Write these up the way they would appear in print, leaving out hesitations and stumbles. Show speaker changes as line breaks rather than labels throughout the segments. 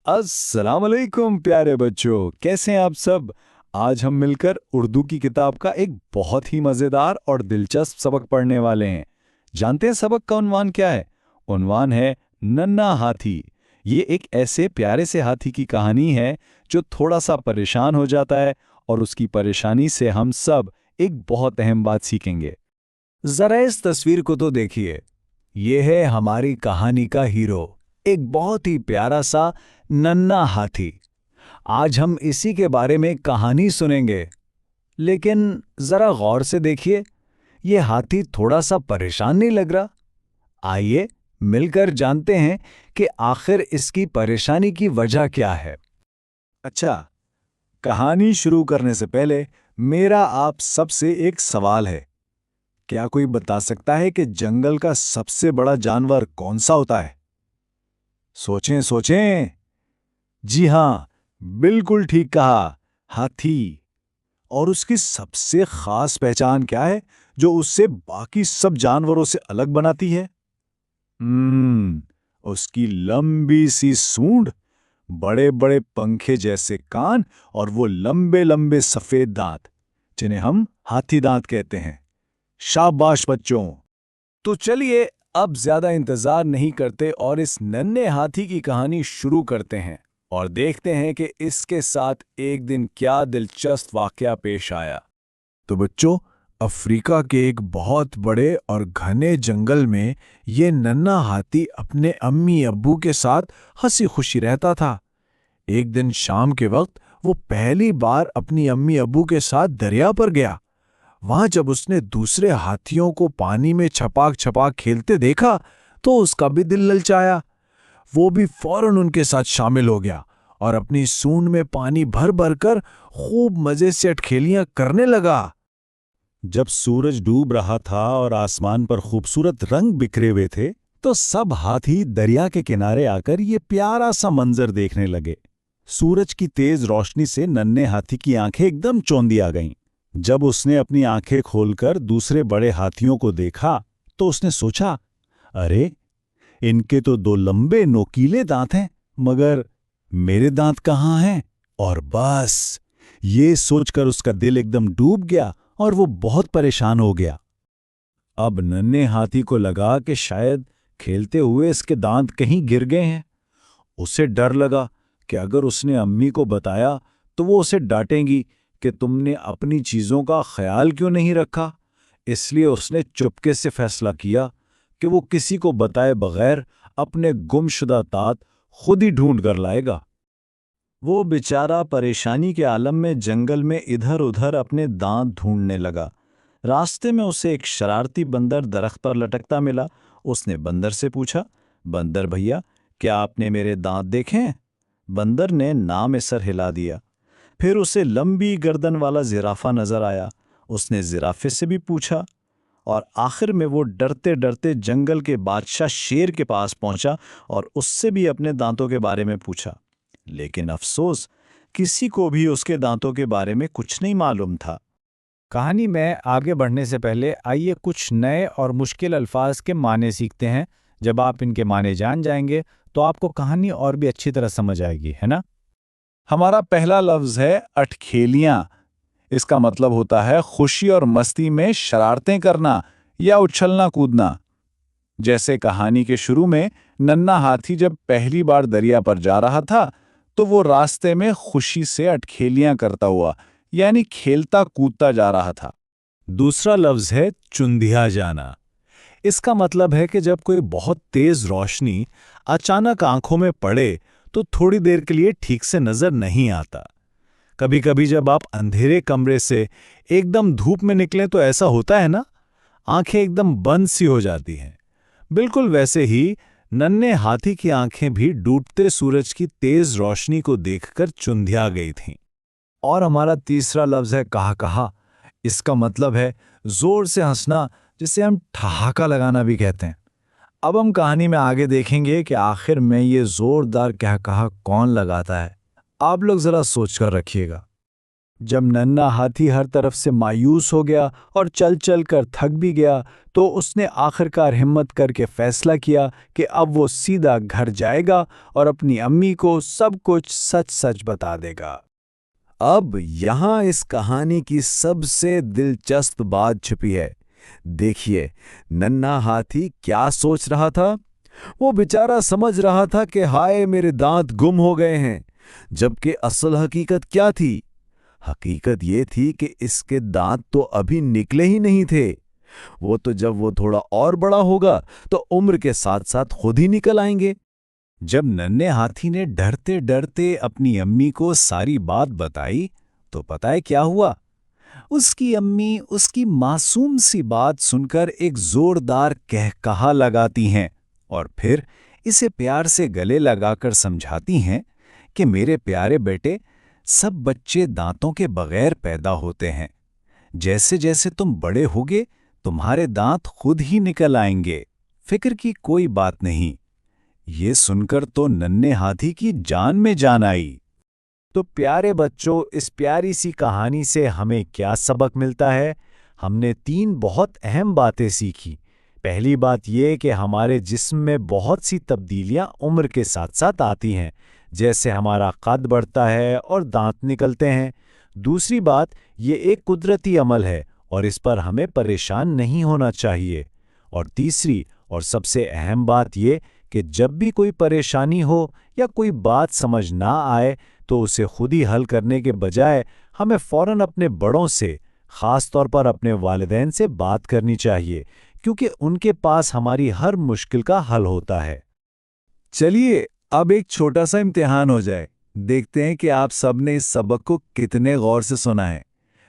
अस्सलाम वालेकुम प्यारे बच्चों, कैसे हैं आप सब। आज हम मिलकर उर्दू की किताब का एक बहुत ही मज़ेदार और दिलचस्प सबक पढ़ने वाले हैं। जानते हैं सबक का उन्वान क्या है? उन्वान है नन्हा हाथी। ये एक ऐसे प्यारे से हाथी की कहानी है जो थोड़ा सा परेशान हो जाता है और उसकी परेशानी से हम सब एक बहुत अहम बात सीखेंगे।
जरा इस तस्वीर को तो देखिए। ये है हमारी कहानी का हीरो, एक बहुत ही प्यारा सा नन्हा हाथी। आज हम इसी के बारे में कहानी सुनेंगे। लेकिन जरा गौर से देखिए, ये हाथी थोड़ा सा परेशान नहीं लग रहा? आइए मिलकर जानते हैं कि आखिर इसकी परेशानी की वजह क्या है।
अच्छा, कहानी शुरू करने से पहले मेरा आप सबसे एक सवाल है। क्या कोई बता सकता है कि जंगल का सबसे बड़ा जानवर कौन सा होता है? सोचें सोचें। जी हां, बिल्कुल ठीक कहा, हाथी। और उसकी सबसे खास पहचान क्या है जो उससे बाकी सब जानवरों से अलग बनाती है? उसकी लंबी सी सूंड, बड़े बड़े पंखे जैसे कान और वो लंबे लंबे सफेद दांत जिन्हें हम हाथी दांत कहते हैं। शाबाश बच्चों।
तो चलिए अब ज्यादा इंतजार नहीं करते और इस नन्हे हाथी की कहानी शुरू करते हैं और देखते हैं कि इसके साथ एक दिन क्या दिलचस्प वाकया पेश आया।
तो बच्चों, अफ्रीका के एक बहुत बड़े और घने जंगल में ये नन्हा हाथी अपने अम्मी अब्बू के साथ हंसी खुशी रहता था। एक दिन शाम के वक्त वो पहली बार अपनी अम्मी अब्बू के साथ दरिया पर गया। वहां जब उसने दूसरे हाथियों को पानी में छपाक छपाक खेलते देखा तो उसका भी दिल ललचाया। वो भी फौरन उनके साथ शामिल हो गया और अपनी सूंड में पानी भर भर कर खूब मजे से अटखेलियां करने लगा।
जब सूरज डूब रहा था और आसमान पर खूबसूरत रंग बिखरे हुए थे, तो सब हाथी दरिया के किनारे आकर ये प्यारा सा मंजर देखने लगे। सूरज की तेज रोशनी से नन्हे हाथी की आंखें एकदम चौंधी आ गईं। जब उसने अपनी आंखें खोलकर दूसरे बड़े हाथियों को देखा, तो उसने सोचा, अरे, इनके तो दो लंबे नोकीले दांत हैं, मगर मेरे दांत कहाँ हैं? और बस, ये सोचकर उसका दिल एकदम डूब गया और वो बहुत परेशान हो गया। अब नन्हे हाथी को लगा कि शायद खेलते हुए इसके दांत कहीं गिर गए हैं। उसे डर लगा कि अगर उसने अम्मी को बताया तो वो उसे डांटेंगी कि तुमने अपनी चीजों का ख्याल क्यों नहीं रखा। इसलिए उसने चुपके से फैसला किया कि वो किसी को बताए बगैर अपने गुमशुदा दांत खुद ही ढूंढ कर लाएगा। वो बेचारा परेशानी के आलम में जंगल में इधर उधर अपने दांत ढूंढने लगा। रास्ते में उसे एक शरारती बंदर दरख्त पर लटकता मिला। उसने बंदर से पूछा, बंदर भैया, क्या आपने मेरे दांत देखे हैं? बंदर ने ना में सर हिला दिया। फिर उसे लंबी गर्दन वाला जिराफा नजर आया। उसने जिराफे से भी पूछा और आखिर में वो डरते डरते जंगल के बादशाह शेर के पास पहुंचा और उससे भी अपने दांतों के बारे में पूछा। लेकिन अफसोस, किसी को भी उसके दांतों के बारे में कुछ नहीं मालूम था।
कहानी में आगे बढ़ने से पहले आइए कुछ नए और मुश्किल अल्फाज के माने सीखते हैं। जब आप इनके माने जान जाएंगे तो आपको कहानी और भी अच्छी तरह समझ आएगी, है ना?
हमारा पहला लफ्ज है अटखेलियां। इसका मतलब होता है खुशी और मस्ती में शरारतें करना या उछलना कूदना। जैसे कहानी के शुरू में नन्हा हाथी जब पहली बार दरिया पर जा रहा था, तो वो रास्ते में खुशी से अटखेलियां करता हुआ, यानी खेलता कूदता जा रहा था।
दूसरा लफ्ज है चुंधिया जाना। इसका मतलब है कि जब कोई बहुत तेज रोशनी अचानक आंखों में पड़े तो थोड़ी देर के लिए ठीक से नजर नहीं आता। कभी कभी जब आप अंधेरे कमरे से एकदम धूप में निकलें तो ऐसा होता है ना, आंखें एकदम बंद सी हो जाती हैं। बिल्कुल वैसे ही नन्हे हाथी की आंखें भी डूबते सूरज की तेज रोशनी को देखकर चुंधिया गई थीं।
और हमारा तीसरा लफ्ज है कहा कहा। इसका मतलब है जोर से हंसना, जिसे हम ठहाका लगाना भी कहते हैं। अब हम कहानी में आगे देखेंगे कि आखिर में ये जोरदार कहा कहा कौन लगाता है। आप लोग जरा सोच कर रखिएगा।
जब नन्हा हाथी हर तरफ से मायूस हो गया और चल चल कर थक भी गया, तो उसने आखिरकार हिम्मत करके फैसला किया कि अब वो सीधा घर जाएगा और अपनी अम्मी को सब कुछ सच सच बता देगा।
अब यहाँ इस कहानी की सबसे दिलचस्प बात छिपी है। देखिए, नन्हा हाथी क्या सोच रहा था। वो बेचारा समझ रहा था कि हाय मेरे दांत गुम हो गए हैं, जबकि असल हकीकत क्या थी? हकीकत ये थी कि इसके दांत तो अभी निकले ही नहीं थे। वो तो जब वो थोड़ा और बड़ा होगा तो उम्र के साथ साथ खुद ही निकल आएंगे।
जब नन्हे हाथी ने डरते डरते अपनी अम्मी को सारी बात बताई, तो पता है क्या हुआ? उसकी अम्मी उसकी मासूम सी बात सुनकर एक जोरदार कहकहा लगाती हैं और फिर इसे प्यार से गले लगाकर समझाती हैं कि मेरे प्यारे बेटे, सब बच्चे दांतों के बगैर पैदा होते हैं। जैसे जैसे तुम बड़े होगे, तुम्हारे दांत खुद ही निकल आएंगे। फिक्र की कोई बात नहीं। ये सुनकर तो नन्हे हाथी की जान में जान आई। तो प्यारे बच्चों, इस प्यारी सी कहानी से हमें क्या सबक मिलता है? हमने 3 बहुत अहम बातें सीखी। पहली बात यह कि हमारे जिस्म में बहुत सी तब्दीलियां उम्र के साथ साथ आती हैं, जैसे हमारा कद बढ़ता है और दांत निकलते हैं। दूसरी बात, ये एक कुदरती अमल है और इस पर हमें परेशान नहीं होना चाहिए। और तीसरी और सबसे अहम बात ये कि जब भी कोई परेशानी हो या कोई बात समझ ना आए, तो उसे खुद ही हल करने के बजाय हमें फौरन अपने बड़ों से, ख़ास तौर पर अपने वालिदैन से बात करनी चाहिए, क्योंकि उनके पास हमारी हर मुश्किल का हल होता है।
चलिए, अब एक छोटा सा इम्तिहान हो जाए। देखते हैं कि आप सब ने इस सबक को कितने गौर से सुना है।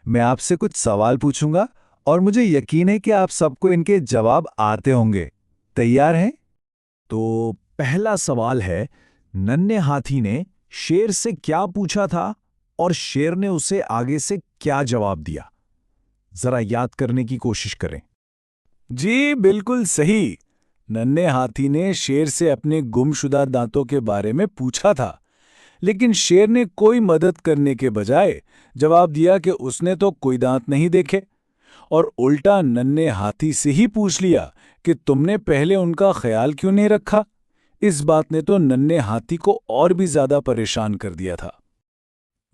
मैं आपसे कुछ सवाल पूछूंगा और मुझे यकीन है कि आप सबको इनके जवाब आते होंगे। तैयार हैं? तो पहला सवाल है, नन्हे हाथी ने शेर से क्या पूछा था और शेर ने उसे आगे से क्या जवाब दिया? जरा याद करने की कोशिश करें। जी, बिल्कुल सही। नन्हे हाथी ने शेर से अपने गुमशुदा दांतों के बारे में पूछा था, लेकिन शेर ने कोई मदद करने के बजाय जवाब दिया कि उसने तो कोई दांत नहीं देखे, और उल्टा नन्हे हाथी से ही पूछ लिया कि तुमने पहले उनका ख्याल क्यों नहीं रखा। इस बात ने तो नन्हे हाथी को और भी ज्यादा परेशान कर दिया था।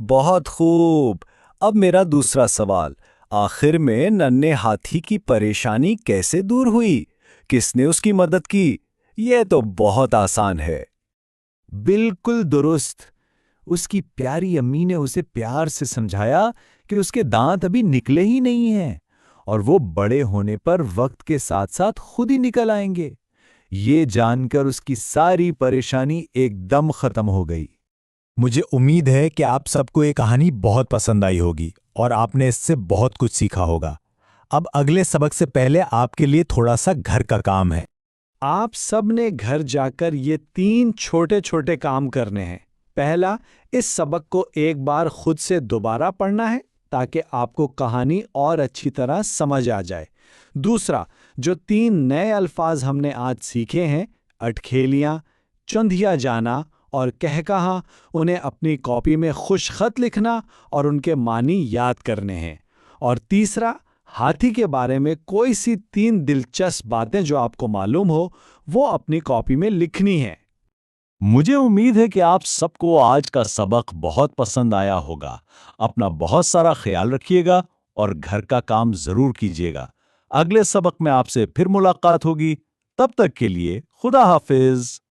बहुत खूब। अब मेरा दूसरा सवाल, आखिर में नन्हे हाथी की परेशानी कैसे दूर हुई? किसने उसकी मदद की? यह तो बहुत आसान है।
बिल्कुल दुरुस्त। उसकी प्यारी अम्मी ने उसे प्यार से समझाया कि उसके दांत अभी निकले ही नहीं हैं और वो बड़े होने पर वक्त के साथ साथ खुद ही निकल आएंगे। ये जानकर उसकी सारी परेशानी एकदम खत्म हो गई।
मुझे उम्मीद है कि आप सबको ये कहानी बहुत पसंद आई होगी और आपने इससे बहुत कुछ सीखा होगा। अब अगले सबक से पहले आपके लिए थोड़ा सा घर का काम है।
आप सब ने घर जाकर ये 3 छोटे छोटे काम करने हैं। पहला, इस सबक को एक बार खुद से दोबारा पढ़ना है ताकि आपको कहानी और अच्छी तरह समझ आ जाए। दूसरा, जो 3 नए अल्फाज हमने आज सीखे हैं, अटखेलियाँ, चुंधिया जाना और कहकहा, उन्हें अपनी कॉपी में खुश खत लिखना और उनके मानी याद करने हैं। और तीसरा, हाथी के बारे में कोई सी 3 दिलचस्प बातें जो आपको मालूम हो, वो अपनी कॉपी में लिखनी है।
मुझे उम्मीद है कि आप सबको आज का सबक बहुत पसंद आया होगा। अपना बहुत सारा ख्याल रखिएगा और घर का काम जरूर कीजिएगा। अगले सबक में आपसे फिर मुलाकात होगी। तब तक के लिए खुदा हाफिज।